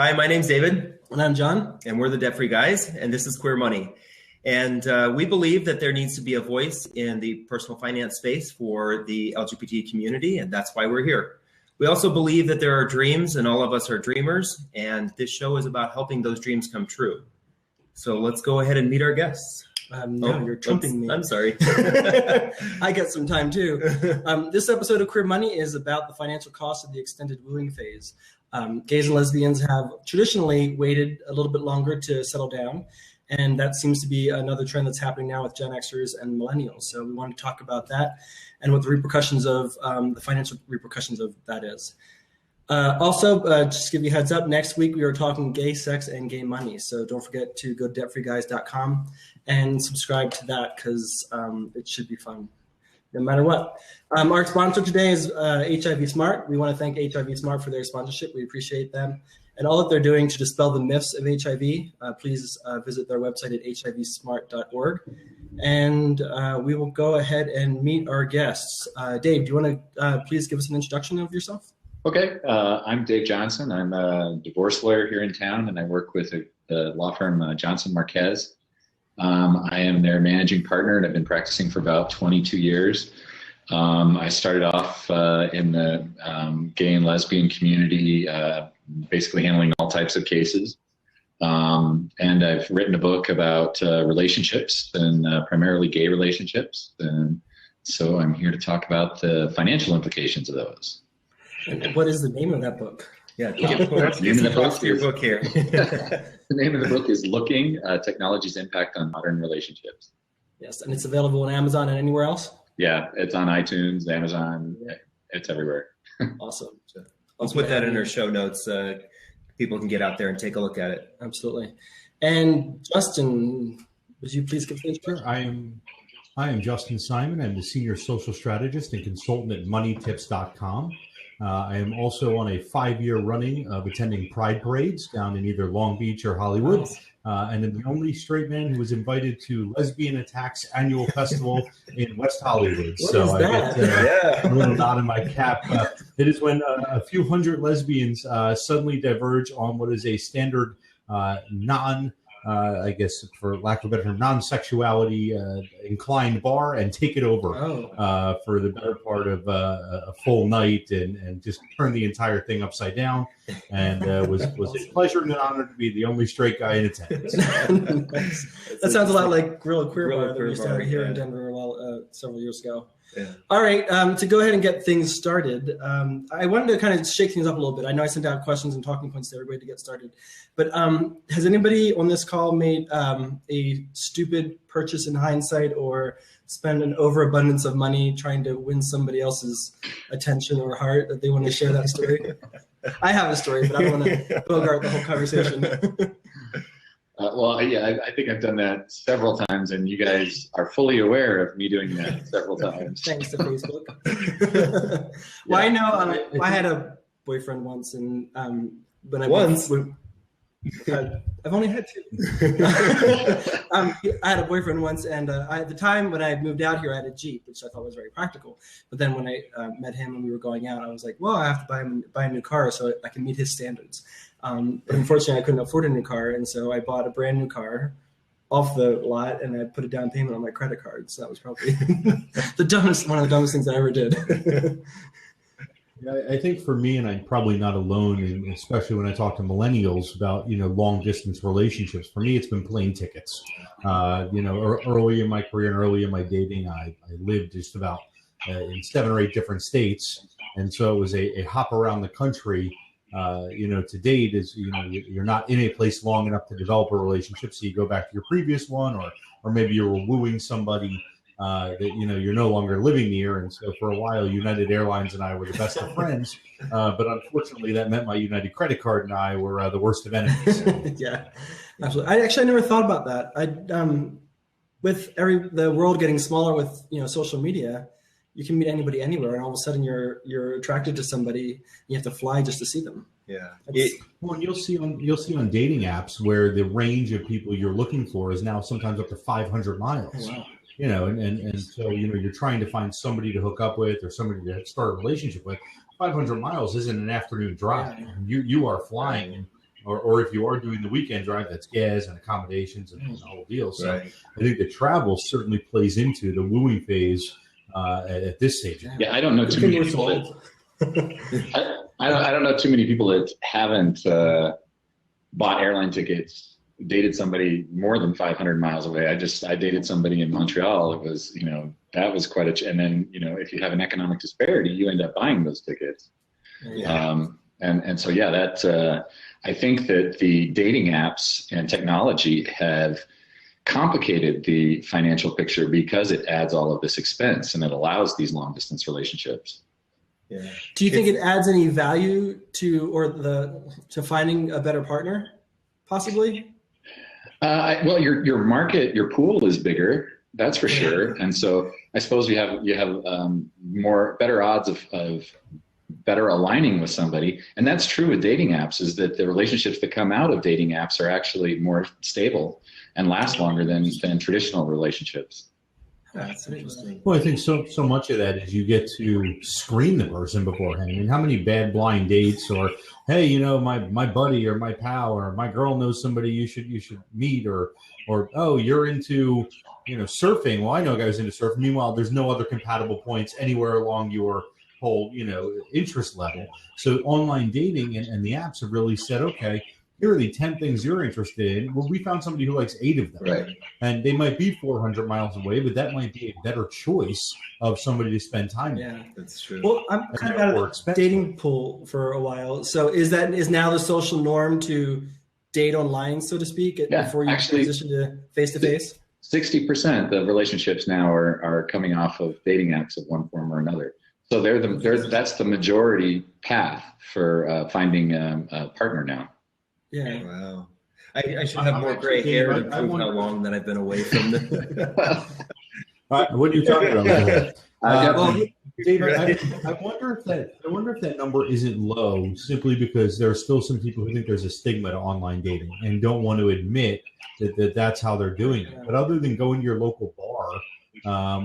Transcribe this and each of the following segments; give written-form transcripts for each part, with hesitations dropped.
Hi, my name's David. And I'm John. And we're the Debt Free Guys, and this is Queer Money. And we believe that there needs to be a voice in the personal finance space for the LGBT community, and that's why we're here. We also believe that there are dreams, and all of us are dreamers, and this show is about helping those dreams come true. So let's go ahead and meet our guests. No, you're trumping me. I'm sorry. I get some time too. This episode of Queer Money is about the financial cost of the extended wooing phase. Gays and lesbians have traditionally waited a little bit longer to settle down, and that seems to be another trend that's happening now with Gen Xers and millennials. So we want to talk about that and what the repercussions of the financial repercussions of that is. Also, just to give you a heads up, next week we are talking gay sex and gay money. So don't forget to go to debtfreeguys.com and subscribe to that because it should be fun no matter what. Our sponsor today is HIV Smart. We want to thank HIV Smart for their sponsorship. We appreciate them and all that they're doing to dispel the myths of HIV. Please visit their website at hivsmart.org. And we will go ahead and meet our guests. Dave, do you want to please give us an introduction of yourself? Okay, I'm Dave Johnson. I'm a divorce lawyer here in town, and I work with the law firm Johnson Marquez. I am their managing partner, and I've been practicing for about 22 years. I started off in the gay and lesbian community, basically handling all types of cases. And I've written a book about relationships, and primarily gay relationships. And so I'm here to talk about the financial implications of those. And what is the name of that book? Yeah, the name of the book here. The name of the book is Looking, Technology's Impact on Modern Relationships. Yes, and it's available on Amazon and anywhere else? Yeah, it's on iTunes, Amazon, it's everywhere. Awesome. I'll put that in our show notes. People can get out there and take a look at it. Absolutely. And Justin, would you please give the introduction? Sure. I am Justin Simon. I'm the senior social strategist and consultant at moneytips.com. I am also on a 5-year running of attending pride parades down in either Long Beach or Hollywood. And I'm the only straight man who was invited to Lesbian Attack's annual festival in West Hollywood. What is that? I get a little nod in my cap. It is when a few hundred lesbians suddenly diverge on what is a standard I guess for lack of a better term, non-sexuality inclined bar and take it over for the better part of a full night and just turn the entire thing upside down. And was a pleasure and an honor to be the only straight guy in attendance. That sounds a lot like Guerrilla Queer Bar that we used to have here in Denver several years ago. Yeah. All right, to go ahead and get things started, I wanted to kind of shake things up a little bit. I know I sent out questions and talking points to everybody to get started, but has anybody on this call made a stupid purchase in hindsight or spend an overabundance of money trying to win somebody else's attention or heart that they want to share that story? I have a story, but I don't want to bogart the whole conversation. I think I've done that several times, and you guys are fully aware of me doing that several times. Thanks to Facebook. Well, I know I had a boyfriend once, and I've only had two. I had a boyfriend once, and at the time when I moved out here, I had a Jeep, which I thought was very practical. But then when I met him and we were going out, I was like, well, I have to buy a new car so I can meet his standards. But unfortunately, I couldn't afford a new car, and so I bought a brand new car off the lot, and I put a down payment on my credit card. So that was probably one of the dumbest things I ever did. Yeah, I think for me, and I'm probably not alone, and especially when I talk to millennials about, long distance relationships, for me, it's been plane tickets. Early in my career and early in my dating, I lived just about in 7 or 8 different states. And so it was a hop around the country. To date is, you're not in a place long enough to develop a relationship. So you go back to your previous one, or maybe you were wooing somebody that you're no longer living near, and so for a while United Airlines and I were the best of friends, but unfortunately that meant my United credit card and I were the worst of enemies. Yeah, absolutely. I never thought about that. With the world getting smaller with social media, you can meet anybody anywhere, and all of a sudden you're attracted to somebody. You have to fly just to see them. Yeah. Well, you'll see on dating apps where the range of people you're looking for is now sometimes up to 500 miles. Oh, wow. And so, you're trying to find somebody to hook up with or somebody to start a relationship with. 500 miles isn't an afternoon drive. Yeah. You are flying. And or if you are doing the weekend drive, that's gas and accommodations and the whole deal. So Right. I think the travel certainly plays into the wooing phase at this stage. Yeah, I don't know too many people I don't know too many people that haven't bought airline tickets, dated somebody more than 500 miles away. I dated somebody in Montreal. It was, that was quite and then, if you have an economic disparity, you end up buying those tickets. Yeah. And so, yeah, that, I think that the dating apps and technology have complicated the financial picture because it adds all of this expense and it allows these long distance relationships. Yeah. Do you think it adds any value to finding a better partner, possibly? Well, your market, your pool is bigger, that's for sure. And so I suppose you have better odds of better aligning with somebody. And that's true with dating apps, is that the relationships that come out of dating apps are actually more stable and last longer than traditional relationships. That's interesting. Well, I think so much of that is you get to screen the person beforehand. I mean, how many bad blind dates, or hey, my buddy or my pal or my girl knows somebody you should meet, or oh, you're into surfing. Well, I know a guy who's into surfing. Meanwhile, there's no other compatible points anywhere along your whole interest level. So online dating and the apps have really said, okay, here are the 10 things you're interested in. Well, we found somebody who likes 8 of them. Right. And they might be 400 miles away, but that might be a better choice of somebody to spend time with. Yeah, that's true. Well, I'm kind of out of the dating pool for a while. So is now the social norm to date online, so to speak, before you transition to face-to-face? 60% of relationships now are coming off of dating apps of one form or another. So that's the majority path for finding a partner now. Yeah. Wow. I should have more gray hair to prove how long that I've been away from the. What are you talking about? Dave, I wonder if that number isn't low simply because there are still some people who think there's a stigma to online dating and don't want to admit that that's how they're doing it. But other than going to your local bar,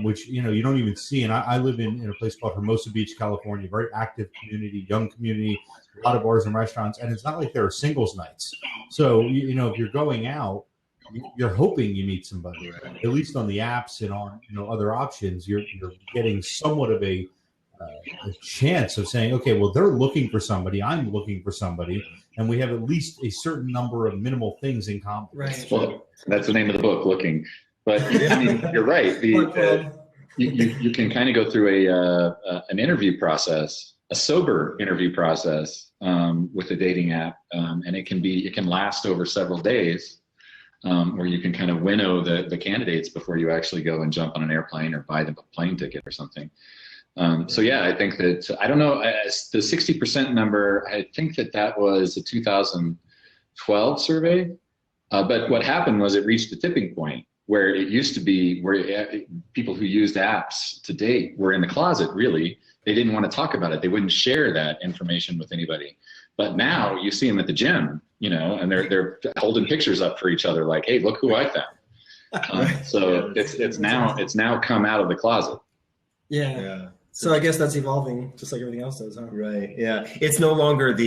which you don't even see, and I live in a place called Hermosa Beach, California, very active community, young community, a lot of bars and restaurants, and it's not like there are singles nights. So if you're going out, you're hoping you meet somebody. At least on the apps and on other options, you're getting somewhat of a chance of saying, okay, well, they're looking for somebody, I'm looking for somebody, and we have at least a certain number of minimal things in common. Right. Well, that's the name of the book, Looking. But I mean, you're right. You can kind of go through an interview process, a sober interview process with a dating app, and it can last over several days, where you can kind of winnow the candidates before you actually go and jump on an airplane or buy them a plane ticket or something. So yeah, I think that, I don't know, the 60% number, I think that was a 2012 survey. But what happened was it reached a tipping point where it used to be where people who used apps to date were in the closet, really. They didn't want to talk about it. They wouldn't share that information with anybody. But now you see them at the gym, and they're holding pictures up for each other like, hey, look who I found. So it's now come out of the closet. Yeah. So I guess that's evolving just like everything else does, huh? Right. Yeah. It's no longer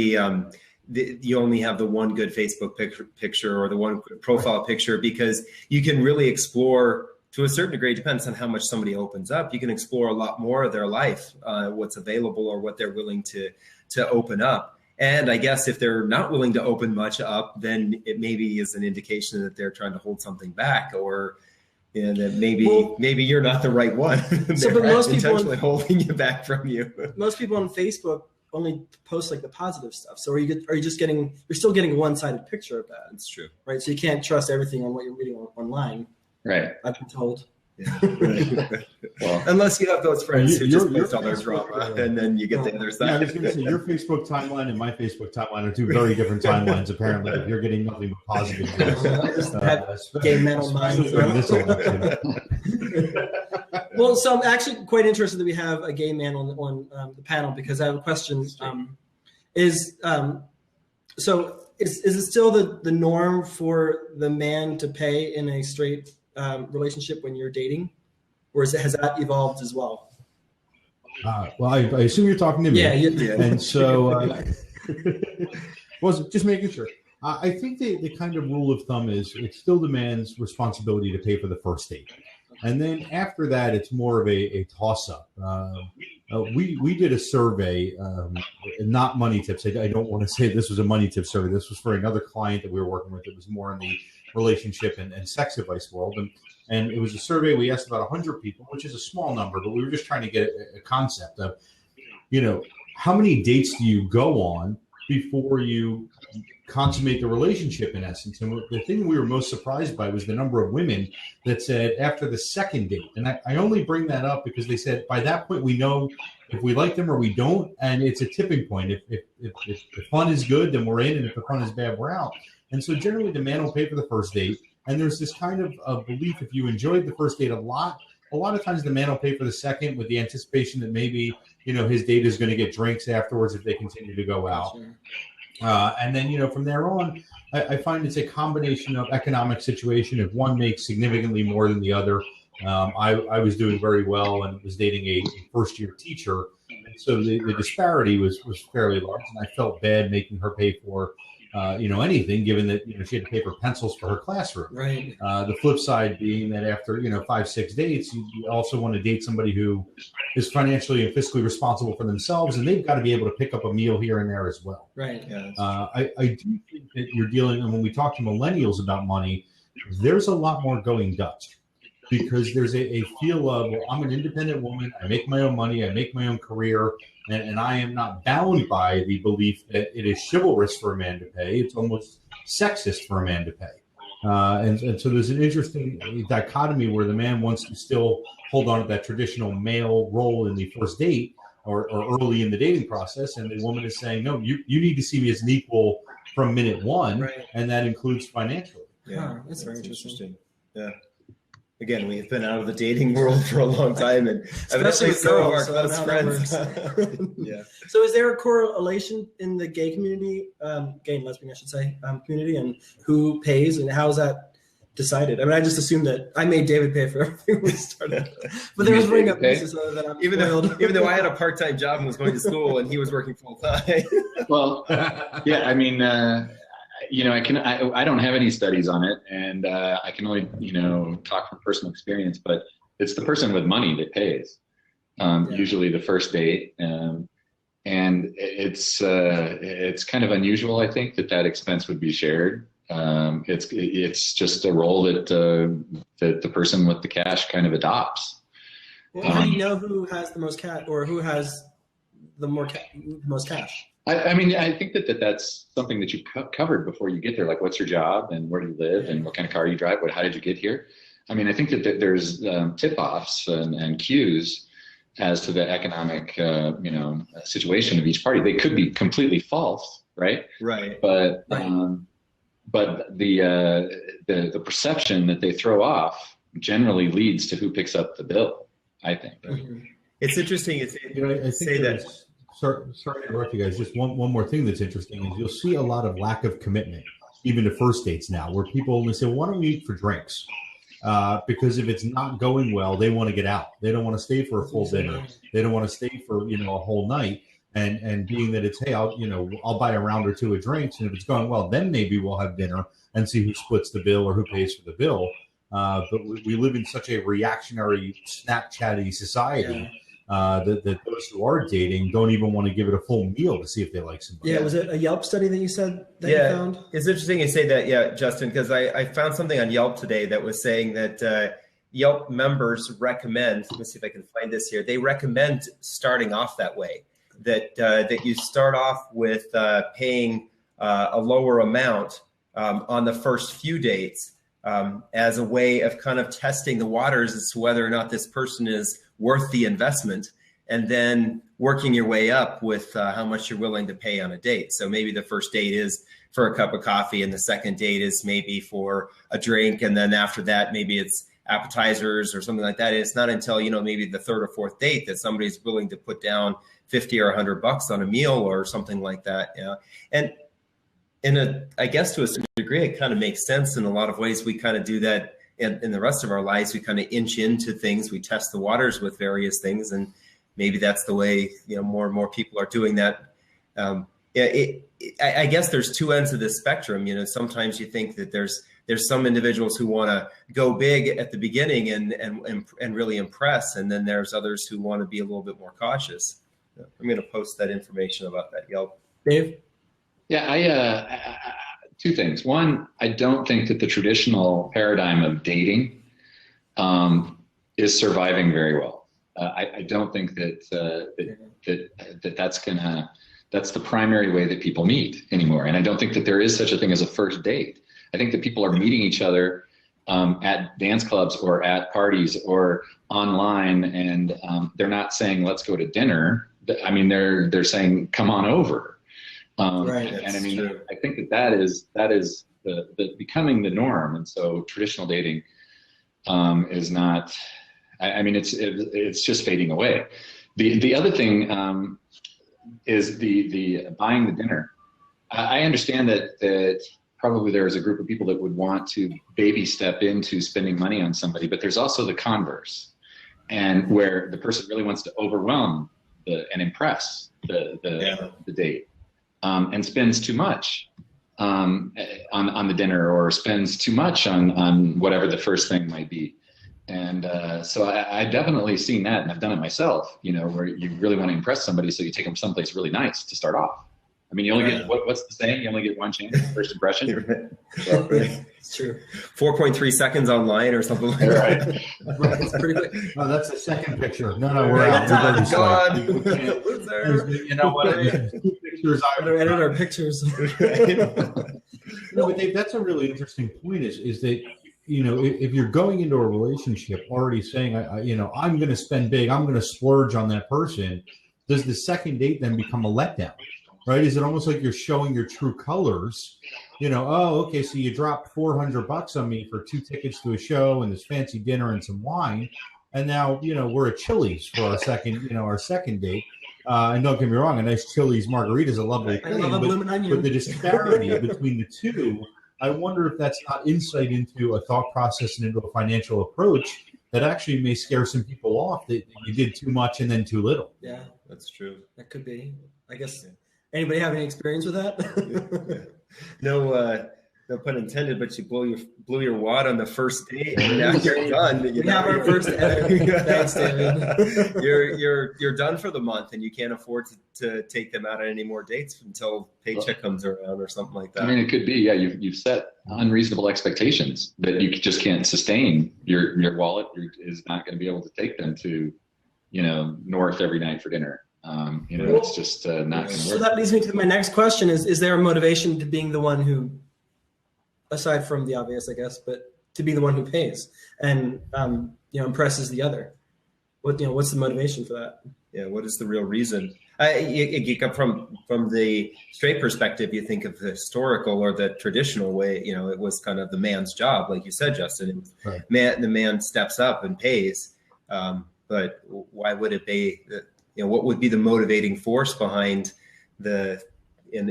you only have the one good Facebook picture or the one profile picture, because you can really explore to a certain degree. It depends on how much somebody opens up. You can explore a lot more of their life, what's available or what they're willing to open up. And I guess if they're not willing to open much up, then it maybe is an indication that they're trying to hold something back, or that maybe you're not the right one. So, but most people intentionally holding you back from you. Most people on Facebook only post like the positive stuff. So you're still getting a one-sided picture of that. That's true. Right. So you can't trust everything on what you're reading online. Right. I've been told. Yeah. Right. Well, unless you have those friends who just post all their drama, and then you get the other side. Yeah, I was going to say, your Facebook timeline and my Facebook timeline are two very different timelines, apparently. If you're getting nothing but positive news. Gay men on mine. Well, so I'm actually quite interested that we have a gay man on the panel, because I have a question. So is it still the norm for the man to pay in a straight relationship when you're dating, or has that evolved as well? Well, I assume you're talking to me. Yeah. And so, well, just making sure. I think the kind of rule of thumb is it still demands responsibility to pay for the first date. And then after that, it's more of a toss-up. We did a survey, not money tips. I don't want to say this was a money tip survey. This was for another client that we were working with. It was more in the relationship and sex advice world. And it was a survey. We asked about 100 people, which is a small number, but we were just trying to get a concept of, how many dates do you go on before you consummate the relationship, in essence. And the thing we were most surprised by was the number of women that said after the second date. And I only bring that up because they said by that point we know if we like them or we don't, and it's a tipping point. If the fun is good, then we're in, and if the fun is bad, we're out. And so generally the man will pay for the first date, and there's this kind of belief if you enjoyed the first date a lot of times the man will pay for the second with the anticipation that maybe his date is going to get drinks afterwards if they continue to go out. Sure. And then, from there on, I find it's a combination of economic situation. If one makes significantly more than the other, I was doing very well and was dating a first-year teacher. And so the disparity was fairly large, and I felt bad making her pay for, anything, given that, she had to pay for pencils for her classroom. Right. The flip side being that after, 5-6 dates, you also want to date somebody who is financially and fiscally responsible for themselves, and they've got to be able to pick up a meal here and there as well. Right. Yeah, I do think that you're dealing, and when we talk to millennials about money, there's a lot more going Dutch, because there's a feel of, well, I'm an independent woman, I make my own money, I make my own career, and I am not bound by the belief that it is chivalrous for a man to pay. It's almost sexist for a man to pay. And so there's an interesting dichotomy where the man wants to still hold on to that traditional male role in the first date or early in the dating process, and the woman is saying, no, you need to see me as an equal from minute one, right. And that includes financially. Yeah, that's very interesting. Yeah. Again, we've been out of the dating world for a long time, and especially with some of girls, our close friends. Yeah. So, is there a correlation in the gay community, gay and lesbian, I should say, community, and who pays and how is that decided? I mean, I just assumed that I made David pay for everything we started, but there was bring up pieces that I'm even though I had a part-time job and was going to school, and he was working full-time. Well, yeah, I mean. I don't have any studies on it, and I can only, talk from personal experience, but it's the person with money that pays, usually the first date. And it's kind of unusual, I think, that expense would be shared. It's just a role that the person with the cash kind of adopts. Well, how do you know who has the most cash or who has the most cash? I mean, I think that's something that you covered before you get there. Like, what's your job and where do you live and what kind of car you drive? How did you get here? I mean, I think that there's tip-offs and cues as to the economic, situation of each party. They could be completely false, right? Right. But the perception that they throw off generally leads to who picks up the bill, I think. Mm-hmm. It's interesting. I say that. Sorry to interrupt you guys. Just one more thing that's interesting is you'll see a lot of lack of commitment, even to first dates now, where people only say, well, why don't we meet for drinks? Because if it's not going well, they want to get out. They don't want to stay for a full dinner. They don't want to stay for, a whole night. And being that it's, hey, I'll buy a round or two of drinks. And if it's going well, then maybe we'll have dinner and see who splits the bill or who pays for the bill. But we live in such a reactionary, Snapchatty society. Yeah. That those who are dating don't even want to give it a full meal to see if they like somebody. Yeah, was it a Yelp study that you said that you found? It's interesting you say that, Justin, because I found something on Yelp today that was saying that Yelp members recommend, let me see if I can find this here, they recommend starting off that way, that you start off with paying a lower amount on the first few dates as a way of kind of testing the waters as to whether or not this person is worth the investment, and then working your way up with how much you're willing to pay on a date. So maybe the first date is for a cup of coffee, and the second date is maybe for a drink, and then after that maybe it's appetizers or something like that. And it's not until maybe the third or fourth date that somebody's willing to put down $50 or $100 on a meal or something like that. And I guess to a certain degree, it kind of makes sense in a lot of ways. We kind of do that in the rest of our lives. We kind of inch into things. We test the waters with various things, and maybe that's the way more and more people are doing that. I guess there's two ends of this spectrum. Sometimes you think that there's some individuals who want to go big at the beginning and really impress, and then there's others who want to be a little bit more cautious. I'm going to post that information about that, Yelp. Dave? Yeah, I two things. One, I don't think that the traditional paradigm of dating is surviving very well. I don't think that's the primary way that people meet anymore. And I don't think that there is such a thing as a first date. I think that people are meeting each other at dance clubs or at parties or online, and they're not saying, let's go to dinner. I mean, they're saying, come on over. Right. And I mean, true. I think that is the becoming the norm. And so traditional dating is not, I mean, it's just fading away. The other thing is the buying the dinner. I understand that probably there is a group of people that would want to baby step into spending money on somebody, but there's also the converse, and where the person really wants to overwhelm and impress the date, and spends too much on the dinner, or spends too much on whatever the first thing might be. And so I've definitely seen that, and I've done it myself, where you really want to impress somebody, so you take them someplace really nice to start off. I mean, you only get, what's the saying? You only get one chance at first impression. So, it's true. 4.3 seconds online or something like that. Right. It's pretty quick. Oh, that's the second picture. No, we're out. We've already Loser. You know what? Pictures. Edit our pictures. No, but Dave, that's a really interesting point. Is that if you're going into a relationship already saying, I'm going to spend big, I'm going to splurge on that person, does the second date then become a letdown? Right? Is it almost like you're showing your true colors? Okay, so you dropped $400 on me for 2 tickets to a show and this fancy dinner and some wine, and now we're at Chili's for our second date. And don't get me wrong, a nice Chili's margarita is a lovely thing, but the disparity between the two, I wonder if that's not insight into a thought process and into a financial approach that actually may scare some people off, that you did too much and then too little. Yeah, that's true. That could be. I guess. Anybody have any experience with that? No pun intended, but you blew your wad on the first date, and now you're done. We have our first ever. Thanks, David. You're done for the month, and you can't afford to take them out on any more dates until paycheck comes around or something like that. I mean, it could be, you've set unreasonable expectations that you just can't sustain. Your wallet is not going to be able to take them to, north every night for dinner. It's just not going to work. So that leads me to my next question: Is there a motivation to being the one who, aside from the obvious, I guess, but to be the one who pays and impresses the other? What's the motivation for that? Yeah, what is the real reason? You come from the straight perspective. You think of the historical or the traditional way. It was kind of the man's job, like you said, Justin. Right. The man steps up and pays. But why would it be? What would be the motivating force behind in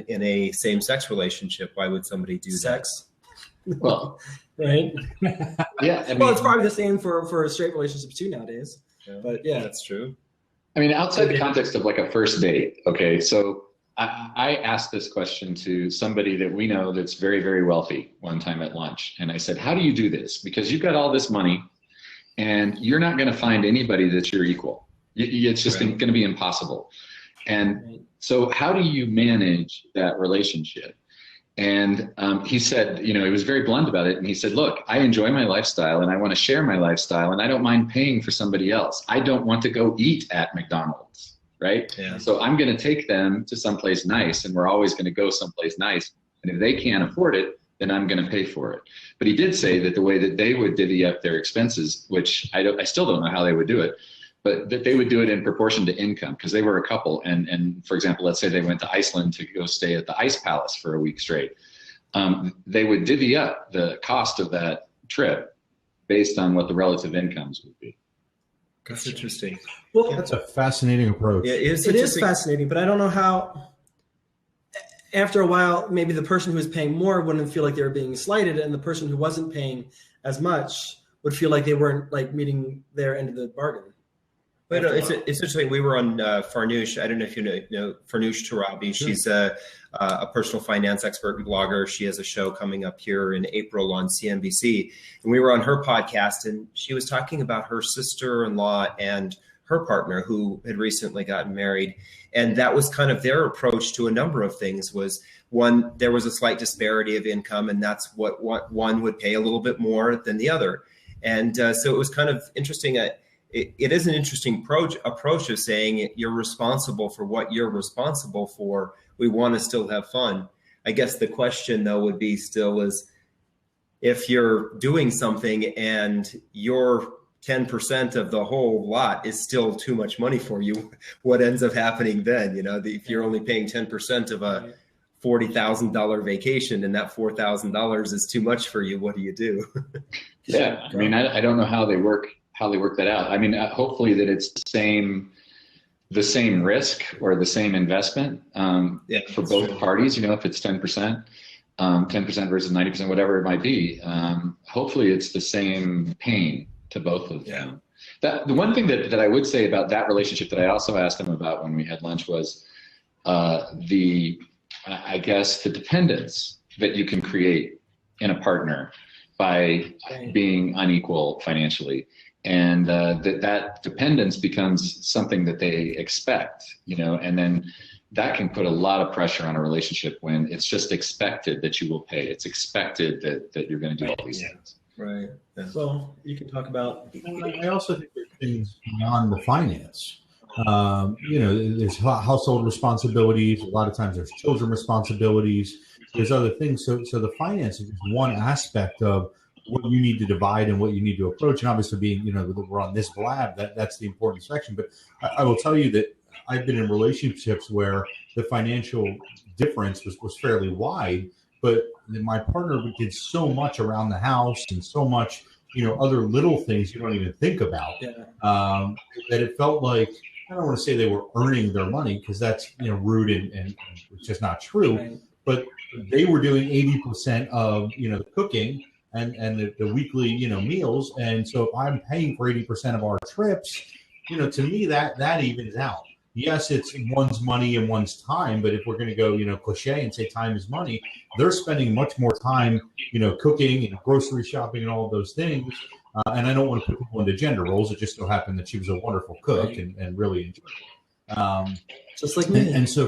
a same-sex relationship? Why would somebody do sex? Well, right? Yeah. It's probably the same for straight relationships too nowadays. Yeah, but yeah, that's true. I mean, outside the context of like a first date, okay, so I asked this question to somebody that we know that's very, very wealthy one time at lunch. And I said, how do you do this? Because you've got all this money and you're not going to find anybody that's your equal. It's just going to be impossible. And so how do you manage that relationship? And he said, he was very blunt about it. And he said, look, I enjoy my lifestyle and I want to share my lifestyle and I don't mind paying for somebody else. I don't want to go eat at McDonald's, right? Yeah. So I'm going to take them to someplace nice, and we're always going to go someplace nice. And if they can't afford it, then I'm going to pay for it. But he did say that the way that they would divvy up their expenses, which I still don't know how they would do it, but that they would do it in proportion to income, because they were a couple. And for example, let's say they went to Iceland to go stay at the Ice Palace for a week straight. They would divvy up the cost of that trip based on what the relative incomes would be. That's interesting. Well, that's a fascinating approach. Yeah, it is fascinating, but I don't know how. After a while, maybe the person who was paying more wouldn't feel like they were being slighted, and the person who wasn't paying as much would feel like they weren't meeting their end of the bargain. But it's interesting. We were on Farnoosh. I don't know if you know Farnoosh Tarabi. Sure. She's a personal finance expert and blogger. She has a show coming up here in April on CNBC. And we were on her podcast, and she was talking about her sister-in-law and her partner who had recently gotten married. And that was kind of their approach to a number of things. Was one, there was a slight disparity of income, and that's what one would pay a little bit more than the other. And so it was kind of interesting. It is an interesting approach of saying you're responsible for what you're responsible for. We want to still have fun. I guess the question, though, would be still is if you're doing something and your 10% of the whole lot is still too much money for you, what ends up happening then? If you're only paying 10% of a $40,000 vacation and that $4,000 is too much for you, what do you do? Yeah, I mean, I don't know how they work that out. I mean, hopefully that it's the same risk or the same investment for both parties. If it's 10%, 10% versus 90%, whatever it might be. Hopefully it's the same pain to both of them. The one thing that I would say about that relationship that I also asked them about when we had lunch was the dependence that you can create in a partner by being unequal financially. And that dependence becomes something that they expect, and then that can put a lot of pressure on a relationship when it's just expected that you will pay. It's expected that you're going to do all these things. Right. Yeah. So you can talk about. I also think there's things beyond the finance. There's household responsibilities. A lot of times there's children responsibilities. There's other things. So the finance is just one aspect of what you need to divide and what you need to approach. And obviously being, we're on this blab, that's the important section. But I will tell you that I've been in relationships where the financial difference was fairly wide, but my partner did so much around the house and so much, other little things you don't even think about, that it felt like, I don't want to say they were earning their money because that's, rude and it's just not true. Right. But they were doing 80% of, the cooking and the weekly, meals. And so if I'm paying for 80% of our trips, to me, that evens out. Yes, it's one's money and one's time, but if we're going to go, cliche and say time is money, they're spending much more time, cooking and grocery shopping and all of those things. And I don't want to put people into gender roles. It just so happened that she was a wonderful cook and really enjoyed it. Just like me. And so,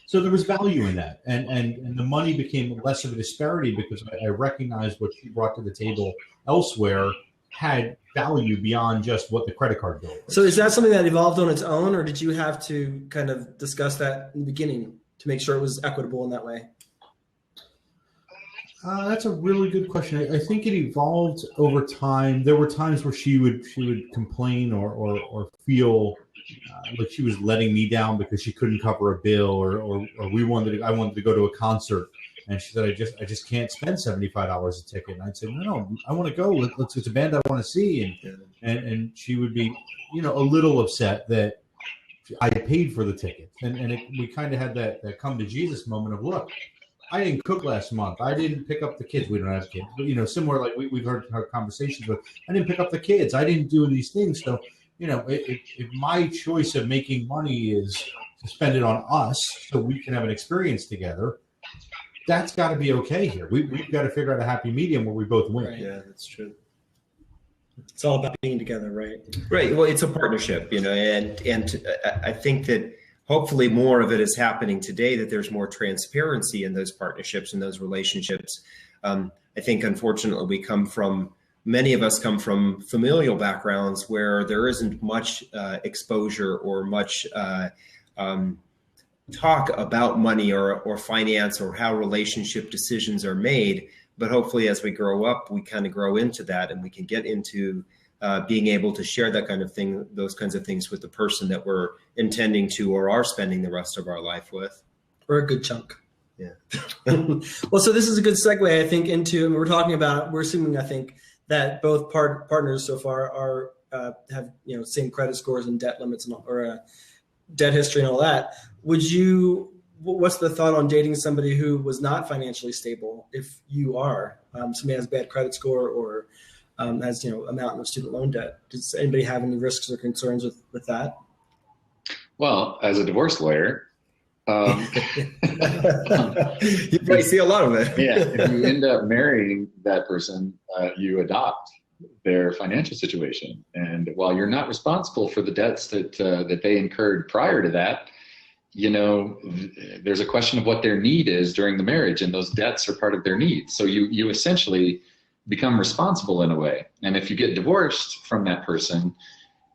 so there was value in that. And the money became less of a disparity because I recognized what she brought to the table elsewhere had value beyond just what the credit card bill was. So is that something that evolved on its own, or did you have to kind of discuss that in the beginning to make sure it was equitable in that way? That's a really good question. I think it evolved over time. There were times where she would complain or feel like she was letting me down because she couldn't cover a bill, or I wanted to go to a concert, and she said I just can't spend $75 a ticket. And I'd say no, I want to go. It's a band I want to see, and she would be a little upset that I paid for the ticket, and we kind of had that come to Jesus moment of, look, I didn't cook last month. I didn't pick up the kids. We don't have kids, but similar, like we've heard conversations with, I didn't pick up the kids. I didn't do these things. So, if my choice of making money is to spend it on us so we can have an experience together, that's got to be okay here. We've got to figure out a happy medium where we both win. Right. Yeah, that's true. It's all about being together, right? Right. Well, it's a partnership, and I think that hopefully more of it is happening today, that there's more transparency in those partnerships and those relationships. I think, unfortunately, many of us come from familial backgrounds where there isn't much exposure or much talk about money or finance or how relationship decisions are made. But hopefully as we grow up, we kind of grow into that, and we can get into being able to share that kind of thing, those kinds of things with the person that we're intending to or are spending the rest of our life with. Or a good chunk. Yeah. Well, so this is a good segue, I think, into, we're assuming, I think, that both partners so far are have same credit scores and debt limits or debt history and all that. What's the thought on dating somebody who was not financially stable? If you are somebody has a bad credit score or as a mountain of student loan debt. Does anybody have any risks or concerns with that? Well, as a divorce lawyer, you probably see a lot of it. yeah, if you end up marrying that person, you adopt their financial situation, and while you're not responsible for the debts that they incurred prior to that, there's a question of what their need is during the marriage, and those debts are part of their needs. So you essentially become responsible in a way. And if you get divorced from that person,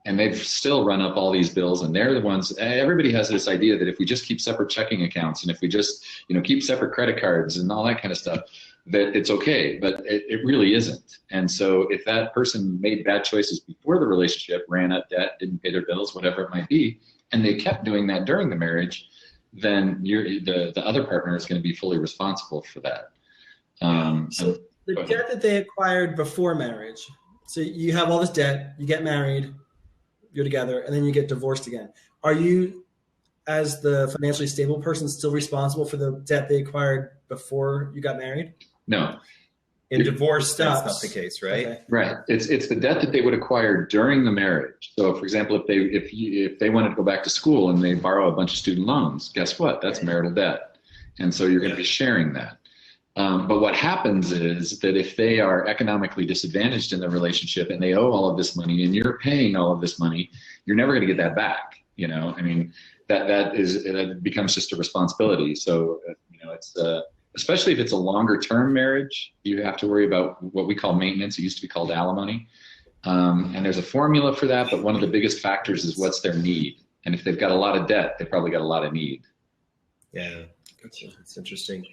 and they've still run up all these bills, and they're the ones, everybody has this idea that if we just keep separate checking accounts, and if we just, keep separate credit cards and all that kind of stuff, that it's okay, but it really isn't. And so if that person made bad choices before the relationship, ran up debt, didn't pay their bills, whatever it might be, and they kept doing that during the marriage, then the other partner is going to be fully responsible for that. So the debt that they acquired before marriage, so you have all this debt, you get married, you're together, and then you get divorced again. Are you, as the financially stable person, still responsible for the debt they acquired before you got married? No. In divorce, that's not the case, right? Okay. Right. It's the debt that they would acquire during the marriage. So, for example, if they wanted to go back to school and they borrow a bunch of student loans, guess what? That's marital debt, and so you're going to be sharing that. But what happens is that if they are economically disadvantaged in the relationship and they owe all of this money and you're paying all of this money, you're never going to get that back. That becomes just a responsibility. So, it's especially if it's a longer term marriage, you have to worry about what we call maintenance. It used to be called alimony. And there's a formula for that, but one of the biggest factors is what's their need. And if they've got a lot of debt, they probably got a lot of need. Yeah, it's interesting.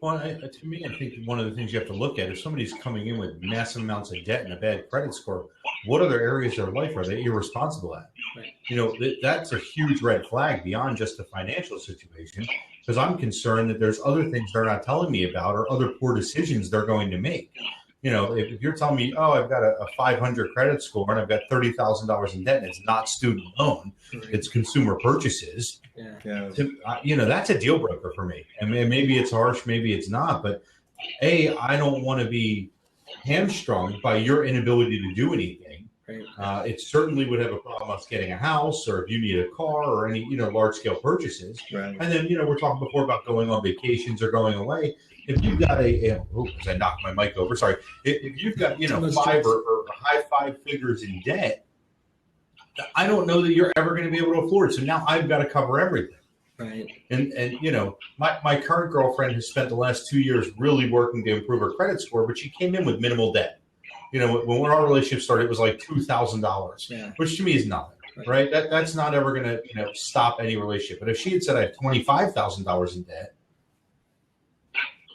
Well, to me, I think one of the things you have to look at, if somebody's coming in with massive amounts of debt and a bad credit score, what other areas of their life are they irresponsible at? Right. That's a huge red flag beyond just the financial situation, because I'm concerned that there's other things they're not telling me about or other poor decisions they're going to make. If you're telling me, oh, I've got a 500 credit score and I've got $30,000 in debt and it's not student loan, it's consumer purchases. Yeah. That's a deal breaker for me. I mean, maybe it's harsh, maybe it's not, but I don't want to be hamstrung by your inability to do anything. Right. It certainly would have a problem us getting a house, or if you need a car, or any large scale purchases. Right. And then we're talking before about going on vacations or going away. If you've got I knocked my mic over. Sorry. If you've got five or high five figures in debt, I don't know that you're ever going to be able to afford it. So now I've got to cover everything. Right. And my current girlfriend has spent the last 2 years really working to improve her credit score, but she came in with minimal debt. When our relationship started, it was like $2,000, which to me is nothing, right? That's not ever going to stop any relationship. But if she had said I have $25,000 in debt,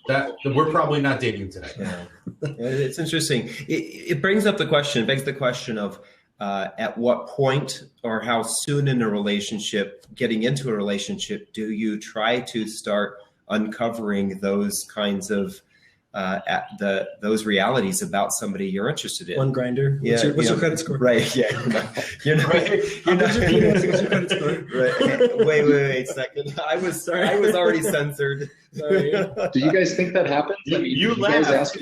that we're probably not dating today. Yeah. It's interesting. It begs the question of at what point or how soon in a relationship, getting into a relationship, do you try to start uncovering those kinds of those realialities about somebody you're interested in? One grinder. Yeah, what's your credit score? Right. Yeah. What's your credit score? Right. Wait a second. I was already censored. Sorry. Do you guys think that happened? You laughed,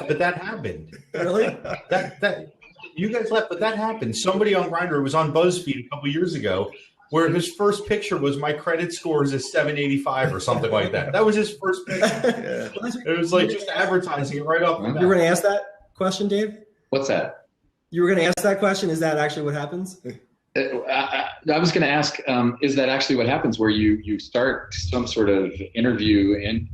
but that happened. Really? That you guys laughed, but that happened. Somebody on Grindr was on BuzzFeed a couple years ago, where his first picture was my credit score is a 785 or something like that. That was his first picture. Yeah. It was like just advertising it right off the bat. You were going to ask that question, Dave? What's that? You were going to ask that question? Is that actually what happens? I was going to ask, is that actually what happens, where you start some sort of interview and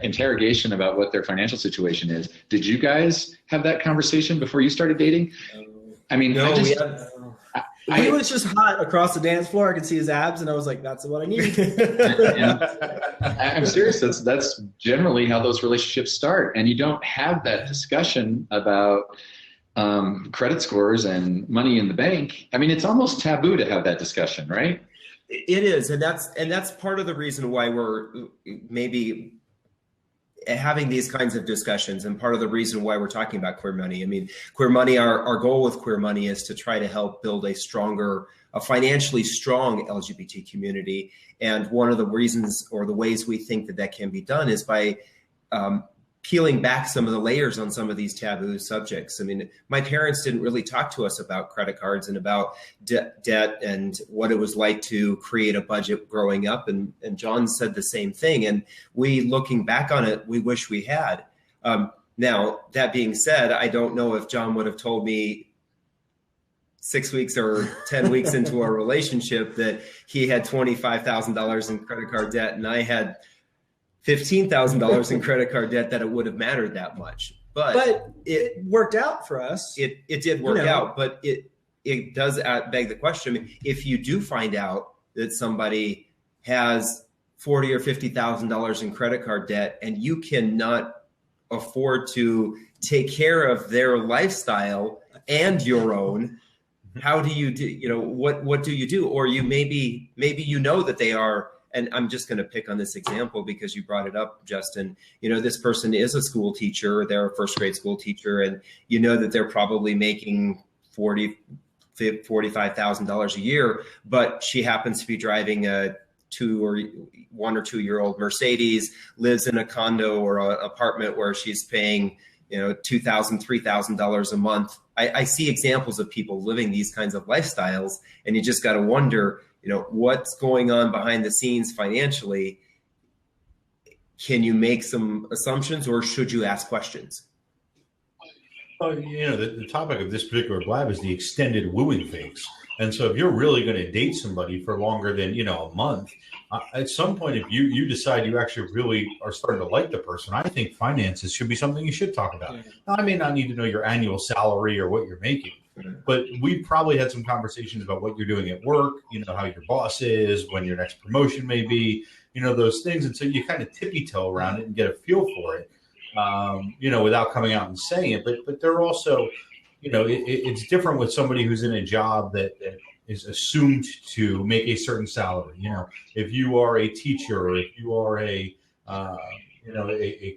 interrogation about what their financial situation is? Did you guys have that conversation before you started dating? I mean, no, he was just hot across the dance floor. I could see his abs, and I was like, "That's what I need." I'm serious. That's generally how those relationships start, and you don't have that discussion about credit scores and money in the bank. I mean, it's almost taboo to have that discussion, right? It is, and that's part of the reason why we're maybe having these kinds of discussions, and part of the reason why we're talking about queer money. I mean, queer money, our goal with queer money is to try to help build a financially strong LGBT community. And one of the reasons or the ways we think that can be done is by peeling back some of the layers on some of these taboo subjects. I mean, my parents didn't really talk to us about credit cards and about debt and what it was like to create a budget growing up. And John said the same thing. And we, looking back on it, we wish we had. Now, that being said, I don't know if John would have told me 6 weeks or 10 weeks into our relationship that he had $25,000 in credit card debt and I had $15,000 in credit card debt, that it would have mattered that much. But it worked out for us. It did work out, but it does beg the question. If you do find out that somebody has $40,000 or $50,000 in credit card debt and you cannot afford to take care of their lifestyle and your own, how do you do, what do you do? Or you maybe that they are, and I'm just going to pick on this example because you brought it up, Justin. This person is a school teacher, they're a first grade school teacher, and that they're probably making $45,000 a year, but she happens to be driving a 1 or 2 year old Mercedes, lives in a condo or an apartment where she's paying, $2,000, $3,000 a month. I see examples of people living these kinds of lifestyles, and you just got to wonder, what's going on behind the scenes financially. Can you make some assumptions or should you ask questions? Well, the topic of this particular blab is the extended wooing phase. And so if you're really going to date somebody for longer than, a month, at some point, if you decide you actually really are starting to like the person, I think finances should be something you should talk about. Now, I may not need to know your annual salary or what you're making, but we probably had some conversations about what you're doing at work, how your boss is, when your next promotion may be, those things. And so you kind of tippy-toe around it and get a feel for it, without coming out and saying it. But they're also, it's different with somebody who's in a job that is assumed to make a certain salary. If you are a teacher, or if you are a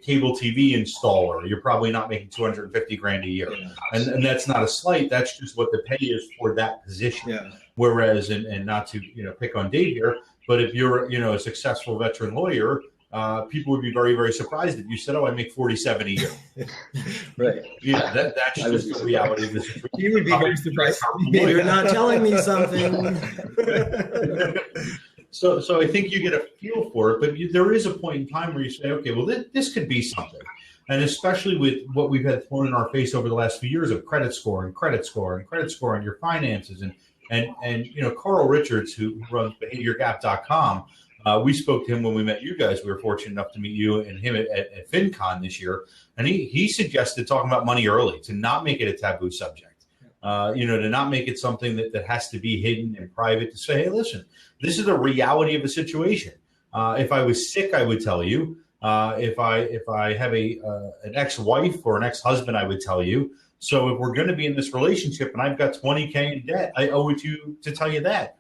cable TV installer, you're probably not making $250,000 a year. And that's not a slight. That's just what the pay is for that position. Yeah. Whereas, and not to, pick on Dave here, but if you're, a successful veteran lawyer, people would be very, very surprised if you said, "Oh, I make $47,000 a year." Right. Yeah, that's just the reality of this. You would be very surprised. You're not telling me something. So I think you get a feel for it, but there is a point in time where you say, "Okay, well, this could be something." And especially with what we've had thrown in our face over the last few years of credit score and your finances, and Carl Richards, who runs BehaviorGap.com. We spoke to him when we met you guys. We were fortunate enough to meet you and him at FinCon this year. And he suggested talking about money early, to not make it a taboo subject, to not make it something that has to be hidden and private, to say, hey, listen, this is the reality of a situation. If I was sick, I would tell you. If I have an ex-wife or an ex-husband, I would tell you. So if we're going to be in this relationship and I've got $20,000 in debt, I owe it to you to tell you that.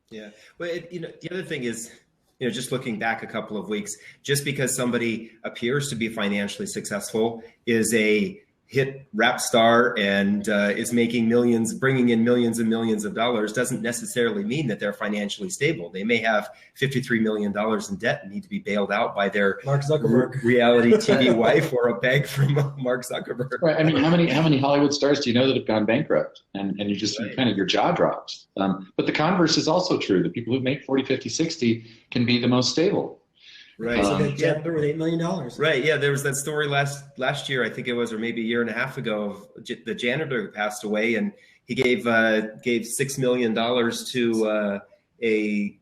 Yeah. Well, the other thing is, just looking back a couple of weeks, just because somebody appears to be financially successful, is a hit rap star and is making millions, bringing in millions and millions of dollars, doesn't necessarily mean that they're financially stable. They may have $53 million in debt and need to be bailed out by their Mark Zuckerberg reality TV wife or a beg from Mark Zuckerberg. Right. I mean, how many Hollywood stars do you know that have gone bankrupt? And you just kind of, your jaw drops. But the converse is also true. The people who make 40, 50, 60 can be the most stable. Right. So that janitor with $8 million. Right. Yeah. There was that story last year, I think it was, or maybe a year and a half ago, of the janitor who passed away, and he gave $6 million to a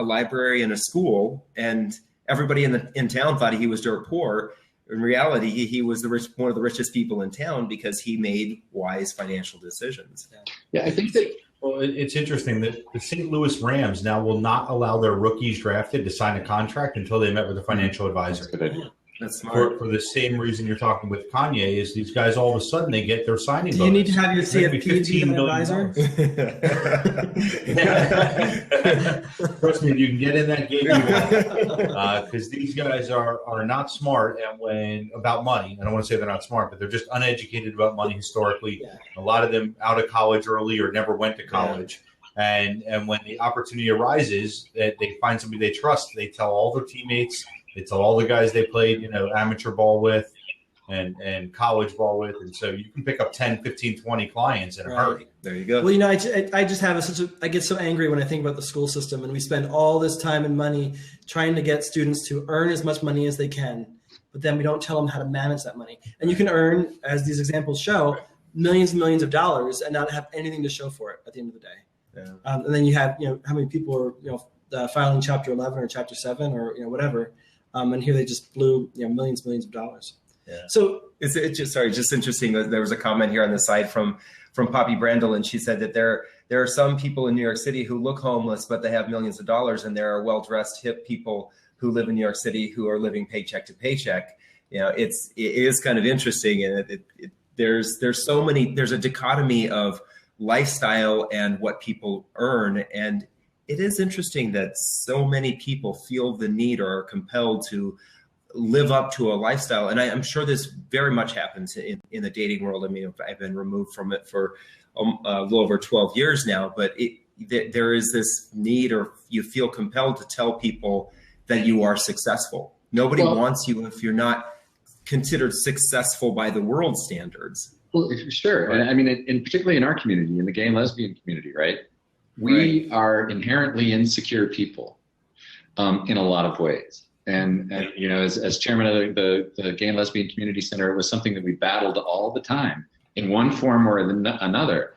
library and a school, and everybody in town thought he was dirt poor. In reality, he was one of the richest people in town because he made wise financial decisions. Yeah, I think that. Well, it's interesting that the St. Louis Rams now will not allow their rookies drafted to sign a contract until they met with a financial advisor. That's a good idea. That's smart. For the same reason you're talking with Kanye, is these guys all of a sudden they get their signing bonus. Do you need to have your CFP be an advisor? Trust me, you can get in that game because these guys are not smart about money. I don't want to say they're not smart, but they're just uneducated about money historically. Yeah. A lot of them out of college early or never went to college. Yeah. And when the opportunity arises, that they find somebody they trust, they tell all their teammates. They tell all the guys they played, amateur ball with, and college ball with. And so you can pick up 10, 15, 20 clients in a hurry. There you go. Well, you know, I just have I get so angry when I think about the school system, and we spend all this time and money trying to get students to earn as much money as they can, but then we don't tell them how to manage that money. And you can earn, as these examples show, millions and millions of dollars and not have anything to show for it at the end of the day. Yeah. And then you have, you know, how many people are, you know, filing Chapter 11 or Chapter 7 or, you know, whatever. And here they just blew, you know, millions of dollars. Yeah. So it's just interesting. There was a comment here on the side from Poppy Brandel, and she said that there are some people in New York City who look homeless, but they have millions of dollars, and there are well-dressed, hip people who live in New York City who are living paycheck to paycheck. You know, it is kind of interesting, and there's a dichotomy of lifestyle and what people earn, and it is interesting that so many people feel the need or are compelled to live up to a lifestyle. And I'm sure this very much happens in the dating world. I mean, I've been removed from it for a little over 12 years now, but there is this need, or you feel compelled to tell people that you are successful. Nobody wants you if you're not considered successful by the world standards. Well, sure. Right. And I mean, and particularly in our community, in the gay and lesbian community, right? We are inherently insecure people in a lot of ways. And you know, as chairman of the Gay and Lesbian Community Center, it was something that we battled all the time in one form or another.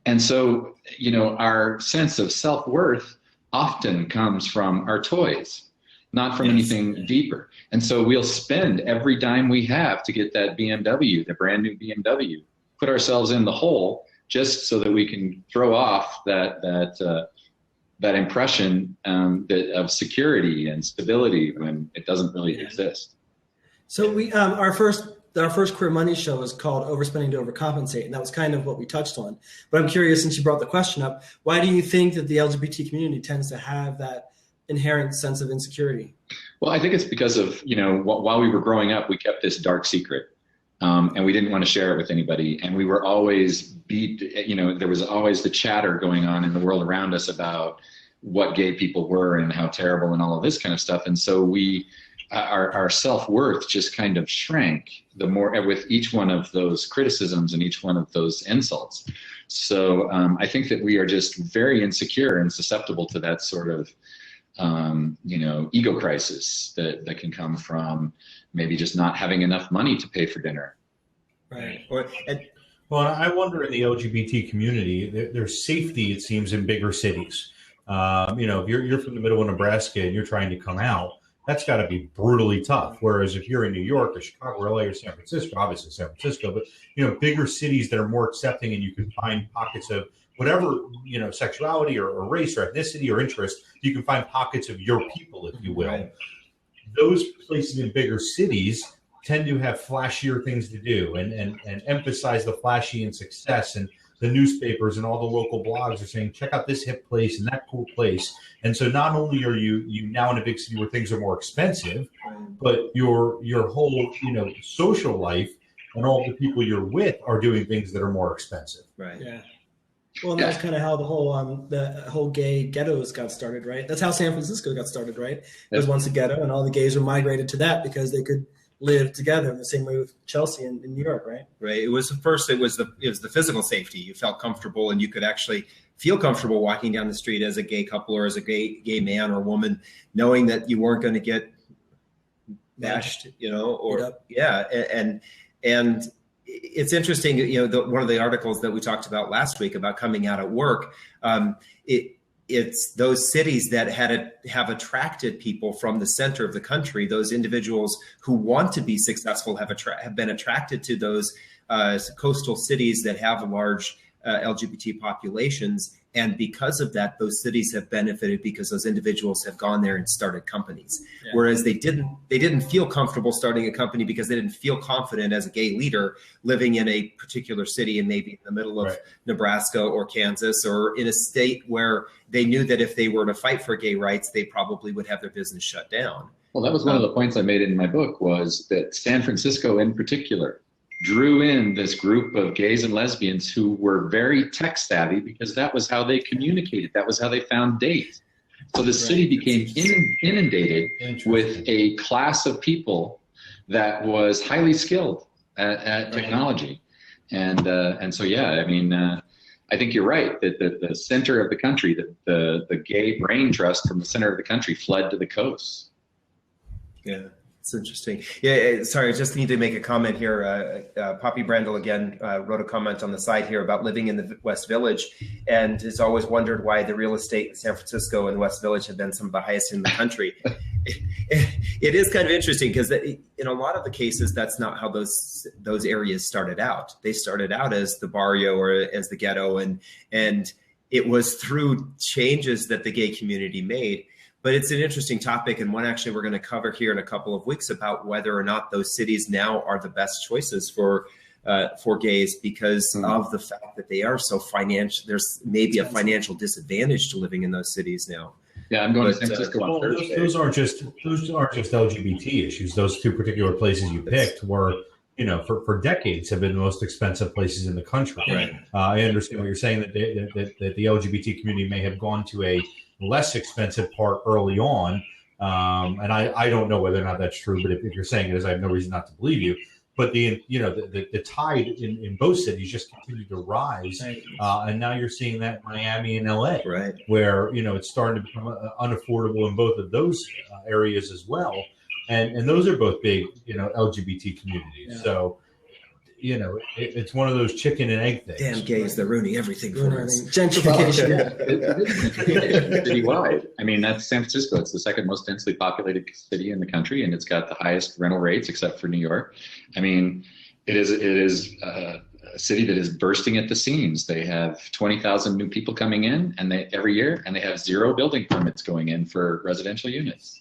And so, you know, our sense of self-worth often comes from our toys, not from anything deeper. And so we'll spend every dime we have to get that BMW, the brand new BMW, put ourselves in the hole just so that we can throw off that impression of security and stability when it doesn't really exist. So we our first Queer Money show is called Overspending to Overcompensate, and that was kind of what we touched on. But I'm curious, since you brought the question up, why do you think that the LGBT community tends to have that inherent sense of insecurity? Well, I think it's because of, you know, while we were growing up, we kept this dark secret. And we didn't want to share it with anybody. And we were always there was always the chatter going on in the world around us about what gay people were and how terrible and all of this kind of stuff. And so our self-worth just kind of shrank the more with each one of those criticisms and each one of those insults. So I think that we are just very insecure and susceptible to that sort of, ego crisis that can come from maybe just not having enough money to pay for dinner. Right. Well, I wonder in the LGBT community, there's safety, it seems, in bigger cities. If you're from the middle of Nebraska and you're trying to come out, that's got to be brutally tough. Whereas if you're in New York or Chicago or LA or San Francisco, obviously San Francisco, but bigger cities that are more accepting, and you can find pockets of whatever, sexuality or race or ethnicity or interest, you can find pockets of your people, if you will. Right. Those places in bigger cities tend to have flashier things to do and emphasize the flashy and success, and the newspapers and all the local blogs are saying, check out this hip place and that cool place. And so not only are you now in a big city where things are more expensive, but your whole, social life and all the people you're with are doing things that are more expensive. Right. Yeah. Well, that's kind of how the whole gay ghettos got started, right? That's how San Francisco got started, right? It was once a ghetto, and all the gays were migrated to that because they could live together in the same way with Chelsea in New York, right? Right. It was the physical safety. You felt comfortable, and you could actually feel comfortable walking down the street as a gay couple or as a gay man or woman, knowing that you weren't going to get bashed, and it's interesting, one of the articles that we talked about last week about coming out at work, it's those cities that have attracted people from the center of the country. Those individuals who want to be successful have been attracted to those coastal cities that have large LGBT populations. And because of that, those cities have benefited because those individuals have gone there and started companies. Yeah. Whereas they didn't feel comfortable starting a company because they didn't feel confident as a gay leader living in a particular city and maybe in the middle of Nebraska or Kansas or in a state where they knew that if they were to fight for gay rights, they probably would have their business shut down. Well, that was one of the points I made in my book, was that San Francisco in particular drew in this group of gays and lesbians who were very tech savvy because that was how they communicated. That was how they found dates. So the city became inundated with a class of people that was highly skilled at technology. And so, yeah, I mean, I think you're right that the center of the country, the gay brain trust from the center of the country fled to the coast. Yeah, it's interesting. Yeah, sorry, I just need to make a comment here. Poppy Brandel again wrote a comment on the side here about living in the West Village, and has always wondered why the real estate in San Francisco and the West Village have been some of the highest in the country. It is kind of interesting because in a lot of the cases, that's not how those areas started out. They started out as the barrio or as the ghetto, and it was through changes that the gay community made. But it's an interesting topic, and one actually we're going to cover here in a couple of weeks about whether or not those cities now are the best choices for gays because of the fact that they are so financial. There's maybe a financial disadvantage to living in those cities now. Yeah, I'm going to San Francisco on Thursday. Those aren't just LGBT issues. Those two particular places you picked were, for decades have been the most expensive places in the country. Right. I understand what you're saying that the LGBT community may have gone to a less expensive part early on, and I don't know whether or not that's true. But if you're saying it is, I have no reason not to believe you. But the tide in both cities just continued to rise, and now you're seeing that in Miami and LA, right? Where it's starting to become unaffordable in both of those areas as well, and those are both big LGBT communities. Yeah. So it's one of those chicken and egg things. Damn gays, they're ruining everything for us. Gentrification. Citywide. I mean, that's San Francisco. It's the second most densely populated city in the country, and it's got the highest rental rates except for New York. I mean, it is a city that is bursting at the seams. They have 20,000 new people coming in every year, and they have 0 building permits going in for residential units.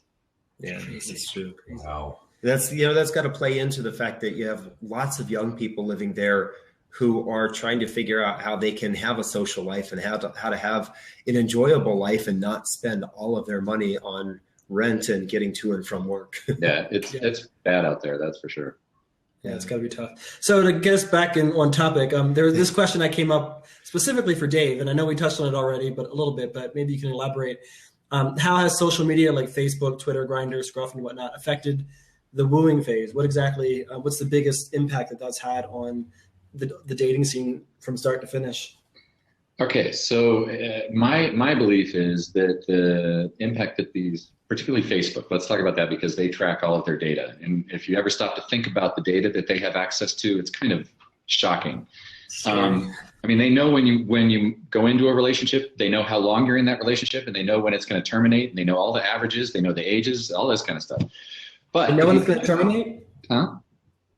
Yeah, this is true. Wow. That's got to play into the fact that you have lots of young people living there who are trying to figure out how they can have a social life and how to have an enjoyable life and not spend all of their money on rent and getting to and from work. Yeah, it's bad out there, that's for sure. Yeah, it's got to be tough. So to get us back on topic, there was this question that came up specifically for Dave, and I know we touched on it already, but a little bit, but maybe you can elaborate. How has social media like Facebook, Twitter, Grindr, Scruff, and whatnot affected the wooing phase? What exactly, what's the biggest impact that's had on the dating scene from start to finish? Okay, so my belief is that the impact that these, particularly Facebook, let's talk about that because they track all of their data. And if you ever stop to think about the data that they have access to, it's kind of shocking. I mean, they know when you go into a relationship, they know how long you're in that relationship, and they know when it's going to terminate, and they know all the averages, they know the ages, all this kind of stuff. But they know when it's going to terminate? Huh?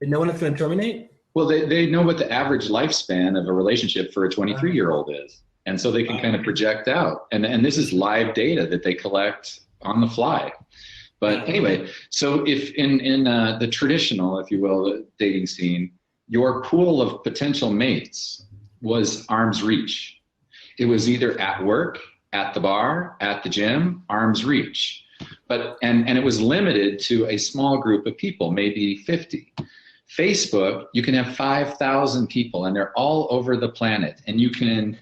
They know when it's going to terminate? Well, they know what the average lifespan of a relationship for a 23-year-old is. And so they can kind of project out. And this is live data that they collect on the fly. But anyway, so if in the traditional, if you will, the dating scene, your pool of potential mates was arm's reach. It was either at work, at the bar, at the gym, arm's reach. But and it was limited to a small group of people, maybe 50. Facebook, you can have 5,000 people, and they're all over the planet, and you can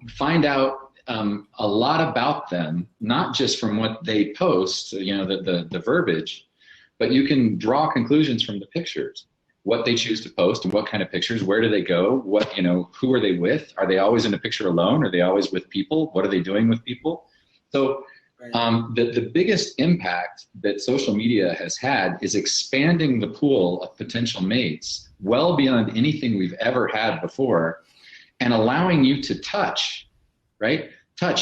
find out a lot about them, not just from what they post, the verbiage, but you can draw conclusions from the pictures, what they choose to post and what kind of pictures, where do they go, who are they with? Are they always in a picture alone? Are they always with people? What are they doing with people? So the biggest impact that social media has had is expanding the pool of potential mates well beyond anything we've ever had before, and allowing you to touch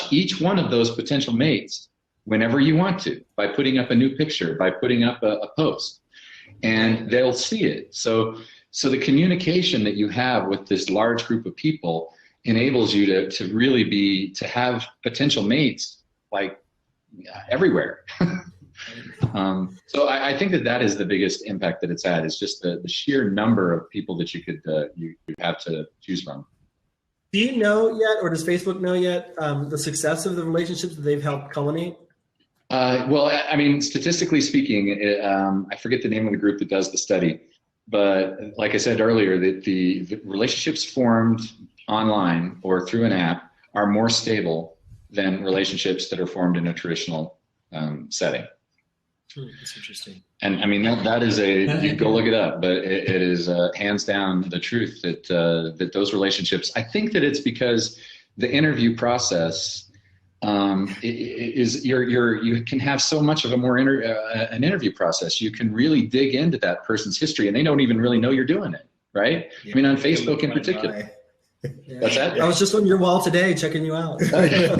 each one of those potential mates whenever you want to, by putting up a new picture, by putting up a post, and they'll see it. So the communication that you have with this large group of people enables you to really to have potential mates like everywhere. So I think that is the biggest impact that it's had, is just the sheer number of people that you could you have to choose from. Do you know yet, or does Facebook know yet, the success of the relationships that they've helped culminate? Well, I mean, statistically speaking, I forget the name of the group that does the study, but like I said earlier, that the relationships formed online or through an app are more stable than relationships that are formed in a traditional setting. That's interesting. And I mean, that is you go look it up, but it is hands down the truth that those relationships, I think that it's because the interview process you can have so much of an interview process. You can really dig into that person's history and they don't even really know you're doing it. Right. Yeah, I mean, on Facebook in particular. Yeah. What's that? I was just on your wall today checking you out. You're in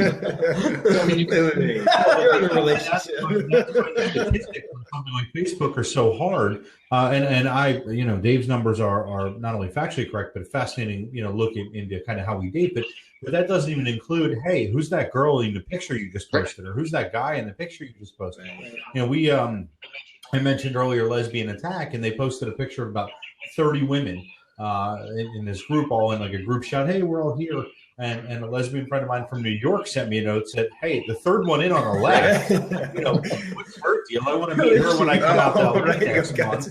a relationship. Something like Facebook are so hard. And I, Dave's numbers are not only factually correct, but fascinating, look into kind of how we date. But that doesn't even include, hey, who's that girl in the picture you just posted? Or who's that guy in the picture you just posted? I mentioned earlier Lesbian Attack, and they posted a picture of about 30 women in this group, all in like a group shot. Hey, we're all here. And a lesbian friend of mine from New York sent me a note, said, hey, the third one in on the left, what's her deal? I want to meet her when I come out to LA next month.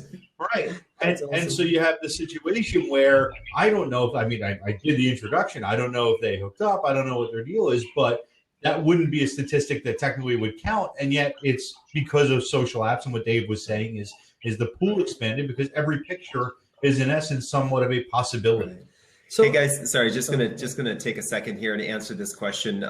Right. And so you have the situation where I don't know if, I did the introduction. I don't know if they hooked up. I don't know what their deal is, but that wouldn't be a statistic that technically would count. And yet it's because of social apps. And what Dave was saying is the pool expanded because every picture is in essence somewhat of a possibility. So, hey guys, sorry, just gonna take a second here and answer this question.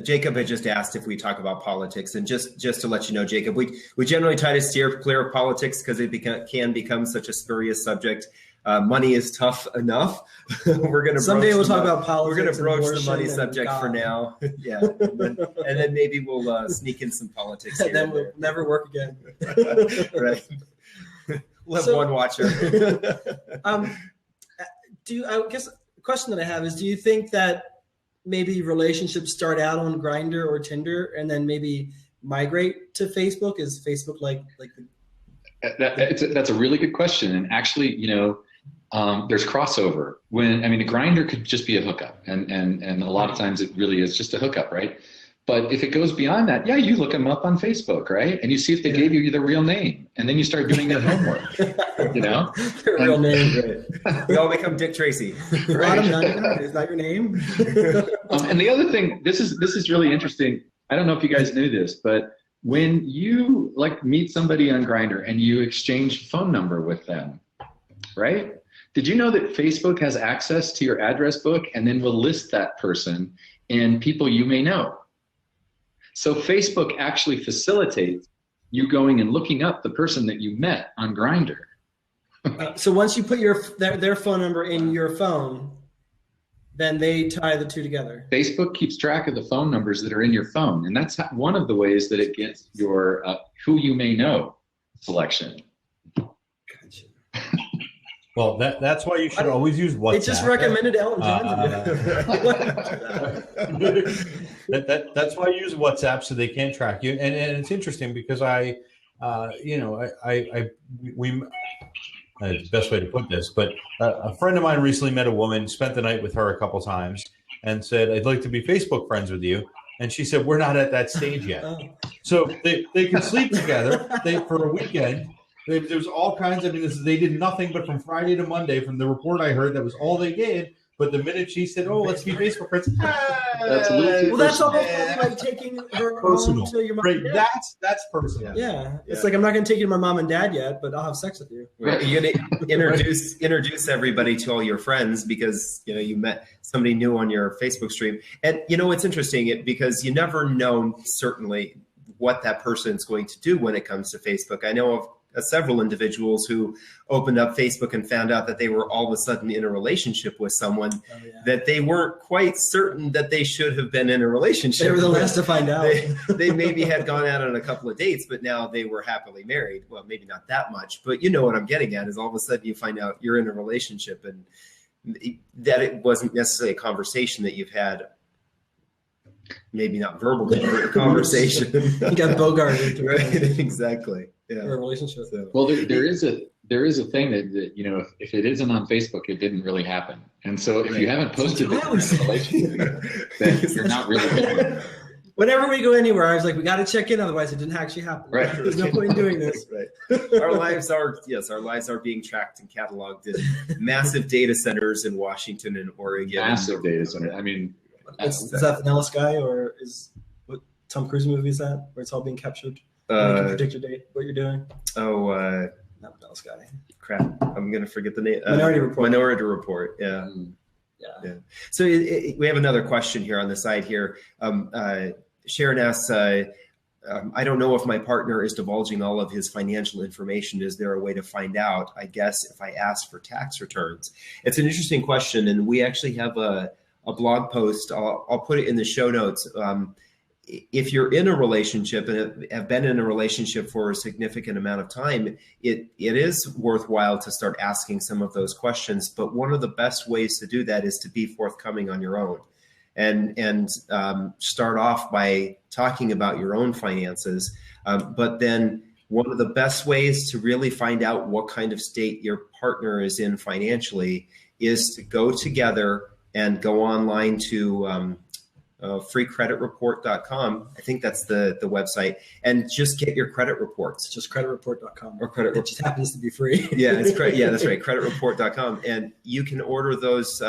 Jacob had just asked if we talk about politics, and just to let you know, Jacob, we generally try to steer clear of politics because it can become such a spurious subject. Money is tough enough. We're gonna someday we'll talk about politics. We're gonna broach the money subject for now. Yeah, and then maybe we'll sneak in some politics. And then we'll never work again. Right. We'll have one watcher. I guess the question that I have is, do you think that maybe relationships start out on Grindr or Tinder and then maybe migrate to Facebook? Is Facebook like that's a really good question. And actually, there's crossover the Grindr could just be a hookup and a lot of times it really is just a hookup, right? But if it goes beyond that, you look them up on Facebook, right? And you see if they gave you their real name, and then you start doing that homework. Their real name. Right. We all become Dick Tracy. Right? Is that your name? And the other thing, this is really interesting. I don't know if you guys knew this, but when you meet somebody on Grindr and you exchange phone number with them, right? Did you know that Facebook has access to your address book and then will list that person in people you may know? So Facebook actually facilitates you going and looking up the person that you met on Grindr. So once you put their phone number in your phone, then they tie the two together. Facebook keeps track of the phone numbers that are in your phone, and that's one of the ways that it gets your who you may know selection. Gotcha. Well, that's why you should always use WhatsApp. It just recommended Ellen Johnson. That's why I use WhatsApp, so they can't track you. And it's interesting because the best way to put this, but a friend of mine recently met a woman, spent the night with her a couple times, and said, "I'd like to be Facebook friends with you." And she said, "We're not at that stage yet." So they can sleep together for a weekend. There's all kinds of, they did nothing but from Friday to Monday, from the report I heard, that was all they did. But the minute she said, "Oh, let's be Facebook friends," that's a little too that's almost like taking her home to your mom. Right. That's personal. Yeah. It's like, I'm not going to take you to my mom and dad yet, but I'll have sex with you. Right. You're going to introduce everybody to all your friends because you met somebody new on your Facebook stream. And it's interesting because you never know certainly what that person's going to do when it comes to Facebook. I know of several individuals who opened up Facebook and found out that they were all of a sudden in a relationship with someone that they weren't quite certain that they should have been in a relationship. They were the last to find out. They maybe had gone out on a couple of dates, but now they were happily married. Well, maybe not that much, but you know what I'm getting at is all of a sudden you find out you're in a relationship and that it wasn't necessarily a conversation that you've had. Maybe not verbal, but a conversation. You got bogarted. Right, exactly. Yeah. For a relationship. So. Well, there is a thing that if it isn't on Facebook, it didn't really happen. And so if you haven't posted it in a relationship, then you're not really getting. Whenever we go anywhere, I was like, we got to check in, otherwise it didn't actually happen. Right. There's no point in doing this. Right. Our lives are being tracked and cataloged in massive data centers in Washington and Oregon. Massive data center. Is that Vanilla Sky, or is what Tom Cruise movie is that, where it's all being captured? You can predict your date, what you're doing. Not Dallas guy. Crap. I'm going to forget the name. Minority Report. Minority Report. Yeah. Yeah. So we have another question here on the side here. Sharon asks, I don't know if my partner is divulging all of his financial information. Is there a way to find out? I guess if I ask for tax returns. It's an interesting question, and we actually have a blog post. I'll put it in the show notes. If you're in a relationship and have been in a relationship for a significant amount of time, it is worthwhile to start asking some of those questions. But one of the best ways to do that is to be forthcoming on your own. And start off by talking about your own finances. But then one of the best ways to really find out what kind of state your partner is in financially is to go together and go online to freecreditreport.com. I think that's the website, and just get your credit reports. Just creditreport.com. Or credit. It just happens to be free. Yeah, that's right. Creditreport.com, and you can order those.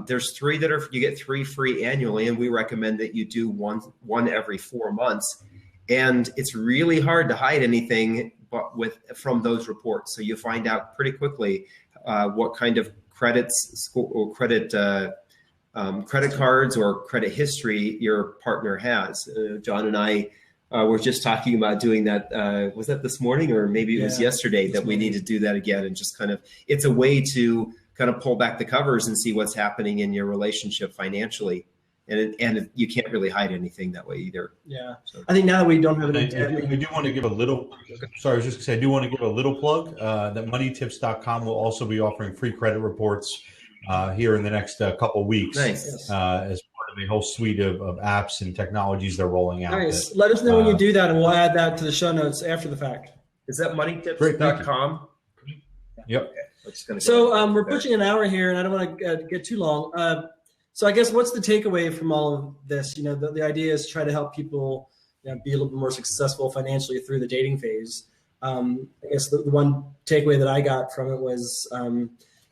There's 3 you get 3 free annually, and we recommend that you do one every 4 months. And it's really hard to hide anything from those reports. So you find out pretty quickly what kind of credit cards or credit history your partner has. John and I were just talking about doing that. Was that this morning, or maybe it was yesterday that we need to do that again? And just it's a way to kind of pull back the covers and see what's happening in your relationship financially. And you can't really hide anything that way either. Yeah. So, I think now that we don't have we do want to give a little, sorry, I was just going to say, I do want to give a little plug that moneytips.com will also be offering free credit reports here in the next couple of weeks. Nice. As part of a whole suite of apps and technologies they're rolling out. Nice. Let us know when you do that, and we'll add that to the show notes after the fact. Is that moneytips.com? Yep. Okay. So we're pushing an hour here, and I don't want to get too long. So I guess what's the takeaway from all of this? The idea is to try to help people be a little bit more successful financially through the dating phase. I guess the one takeaway that I got from it was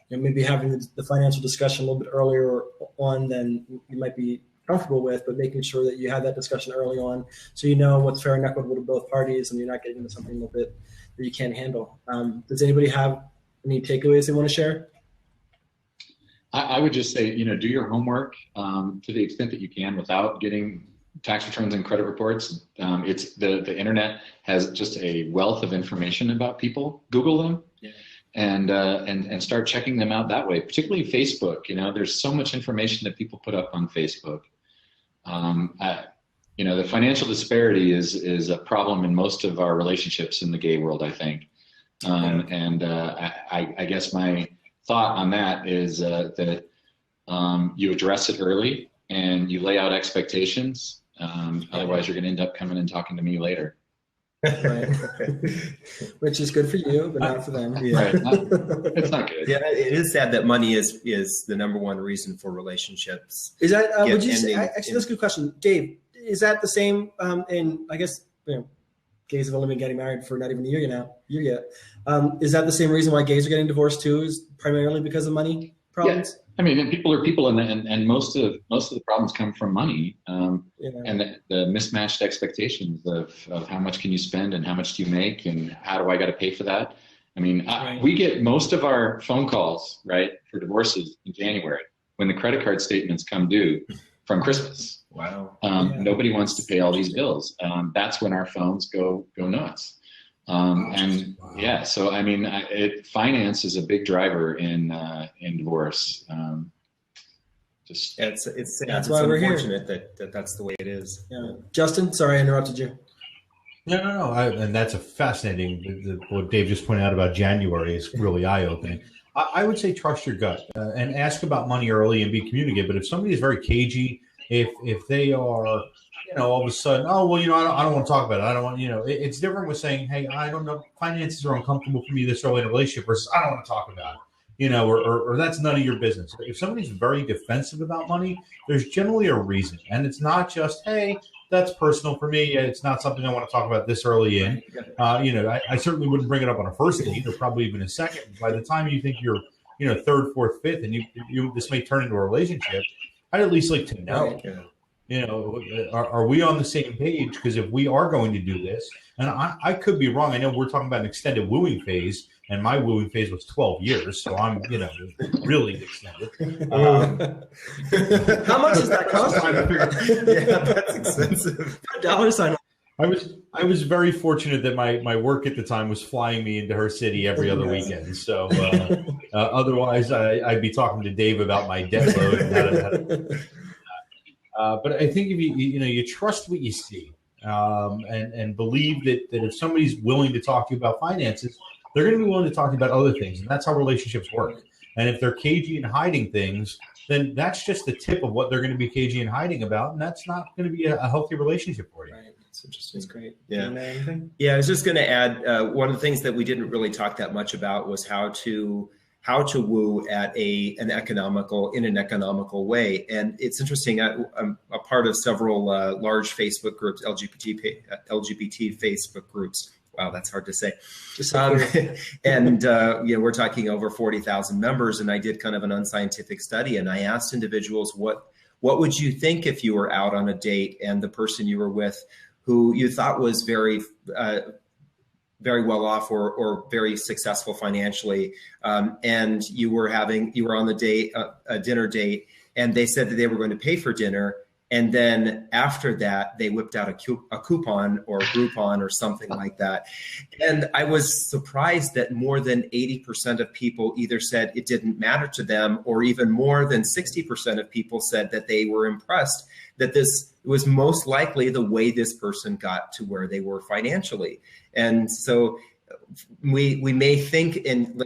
maybe having the financial discussion a little bit earlier on than you might be comfortable with, but making sure that you have that discussion early on so you know what's fair and equitable to both parties, and you're not getting into something a little bit that you can't handle. Does anybody have any takeaways they want to share? I would just say, do your homework to the extent that you can without getting tax returns and credit reports. It's the internet has just a wealth of information about people. Google them, and start checking them out that way. Particularly Facebook. There's so much information that people put up on Facebook. The financial disparity is a problem in most of our relationships in the gay world, I think. I guess my thought on that is that you address it early and you lay out expectations. Otherwise, you're going to end up coming and talking to me later. Right. Which is good for you, but not for them. Yeah. Right. It's not good. Yeah, it is sad that money is the number one reason for relationships. Is that? Would you say? Actually, that's a good question, Dave. Is that the same? In I guess gays have only been getting married for not even a year yet. Is that the same reason why gays are getting divorced too? Is primarily because of money problems? Yeah. I mean, people are people, and most of the problems come from money, and the mismatched expectations of how much can you spend and how much do you make and how do I got to pay for that. I mean, we get most of our phone calls for divorces in January when the credit card statements come due from Christmas. Wow. Nobody wants to pay all these bills. That's when our phones go nuts. So I mean, finance is a big driver in divorce. It's why we're unfortunate that that's the way it is. Yeah. Justin, sorry I interrupted you. No. And that's a fascinating. What Dave just pointed out about January is really eye-opening. I would say trust your gut and ask about money early and be communicative. But if somebody is very cagey, if they are, all of a sudden, I don't want to talk about it. I don't want, it's different with saying, hey, I don't know, finances are uncomfortable for me this early in a relationship versus I don't want to talk about it, or that's none of your business. If somebody's very defensive about money, there's generally a reason. And it's not just, hey, that's personal for me. It's not something I want to talk about this early in. I certainly wouldn't bring it up on a first date or probably even a second. By the time you think you're, third, fourth, fifth, and you this may turn into a relationship, I'd at least like to know. Are we on the same page? Because if we are going to do this, and I could be wrong. I know we're talking about an extended wooing phase, and my wooing phase was 12 years, so I'm, really extended. How much does that cost? Yeah, that's expensive. Dollar sign. I was very fortunate that my work at the time was flying me into her city every other weekend. So otherwise, I'd be talking to Dave about my debt load and how to but I think if you trust what you see, and believe that if somebody's willing to talk to you about finances, they're going to be willing to talk to you about other things, and that's how relationships work. And if they're cagey and hiding things, then that's just the tip of what they're going to be cagey and hiding about, and that's not going to be a healthy relationship for you. Right. That's interesting. It's great. Yeah. Yeah. I was just going to add one of the things that we didn't really talk that much about was how to woo at in an economical way. And it's interesting. I'm a part of several large Facebook groups, LGBT Facebook groups. Wow, that's hard to say. And we're talking over 40,000 members. And I did kind of an unscientific study, and I asked individuals, what would you think if you were out on a date and the person you were with, who you thought was very well off or very successful financially, and you were on the date, a dinner date, and they said that they were going to pay for dinner, and then after that they whipped out a coupon or Groupon or something like that, and I was surprised that more than 80% of people either said it didn't matter to them, or even more than 60% of people said that they were impressed that this was most likely the way this person got to where they were financially. And so we may think, and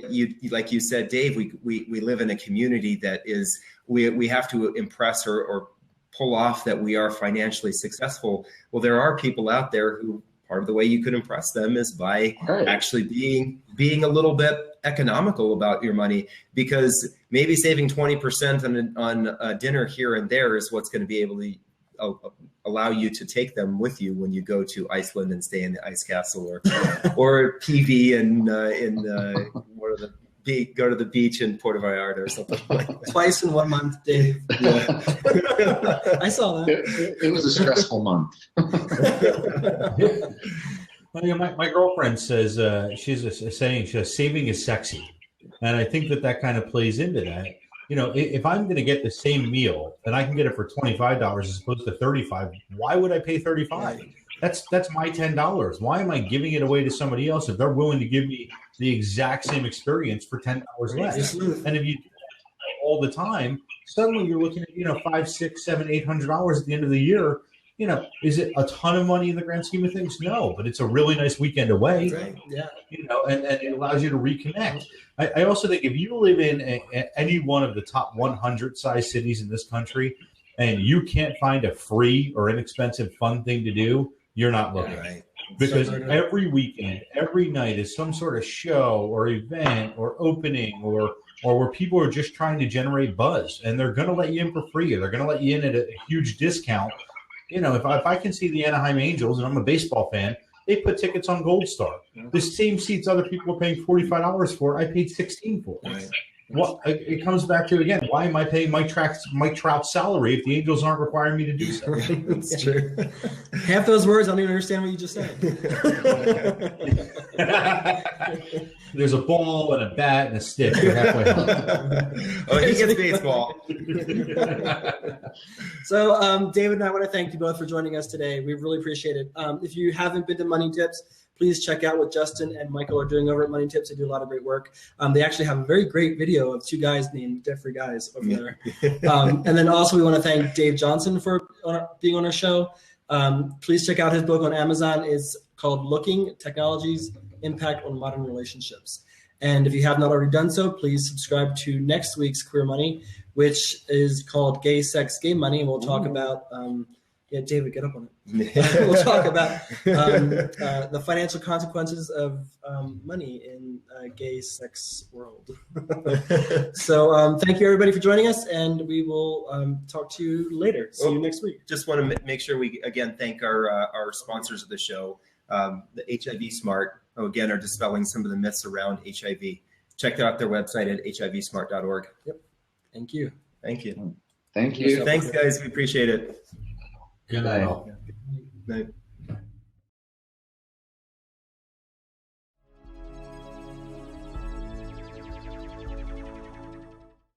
like you said, Dave, we live in a community that is, we have to impress or pull off that we are financially successful. Well, there are people out there who part of the way you could impress them is by actually being a little bit economical about your money, because maybe saving 20% on a dinner here and there is what's going to be able to allow you to take them with you when you go to Iceland and stay in the ice castle, or PV and go to the beach in Puerto Vallarta or something like that. Twice in 1 month, Dave. Yeah. I saw that. It was a stressful month. Well, my girlfriend says she's a saying, she says, saving is sexy. And I think that kind of plays into that. If I'm going to get the same meal and I can get it for $25 as opposed to $35, why would I pay $35? That's my $10. Why am I giving it away to somebody else if they're willing to give me the exact same experience for $10 less? And if you do that all the time, suddenly you're looking at $500, $600, $700, $800 at the end of the year. Is it a ton of money in the grand scheme of things? No, but it's a really nice weekend away. Right. Yeah. And it allows you to reconnect. I also think if you live in any one of the top 100 size cities in this country and you can't find a free or inexpensive fun thing to do, you're not looking. Right. Because every weekend, every night is some sort of show or event or opening or where people are just trying to generate buzz, and they're going to let you in for free, or they're going to let you in at a huge discount. If I can see the Anaheim Angels, and I'm a baseball fan, they put tickets on Gold Star. The same seats other people are paying $45 for, I paid $16 for. Right. Well, it comes back to, again, why am I paying Mike Trout's salary if the Angels aren't requiring me to do so? That's true. Half those words, I don't even understand what you just said. There's a ball and a bat and a stick. You're halfway home. Oh, he gets baseball. So, David and I want to thank you both for joining us today. We really appreciate it. If you haven't been to Money Tips, please check out what Justin and Michael are doing over at Money Tips. They do a lot of great work. They actually have a very great video of two guys named Jeffrey Guys over there. And then also we want to thank Dave Johnson for being on our show. Please check out his book on Amazon. It's called Looking: Technology's Impact on Modern Relationships. And if you have not already done so, please subscribe to next week's Queer Money, which is called Gay Sex, Gay Money. And we'll talk about David, get up on it. We'll talk about the financial consequences of money in a gay sex world. So thank you, everybody, for joining us, and we will talk to you later. See you next week. Just want to make sure we, again, thank our sponsors of the show, the HIV Smart, who, again, are dispelling some of the myths around HIV. Check out their website at hivsmart.org. Yep. Thank you. Thank you. Thank you. Thanks, guys. We appreciate it. Good night. Night.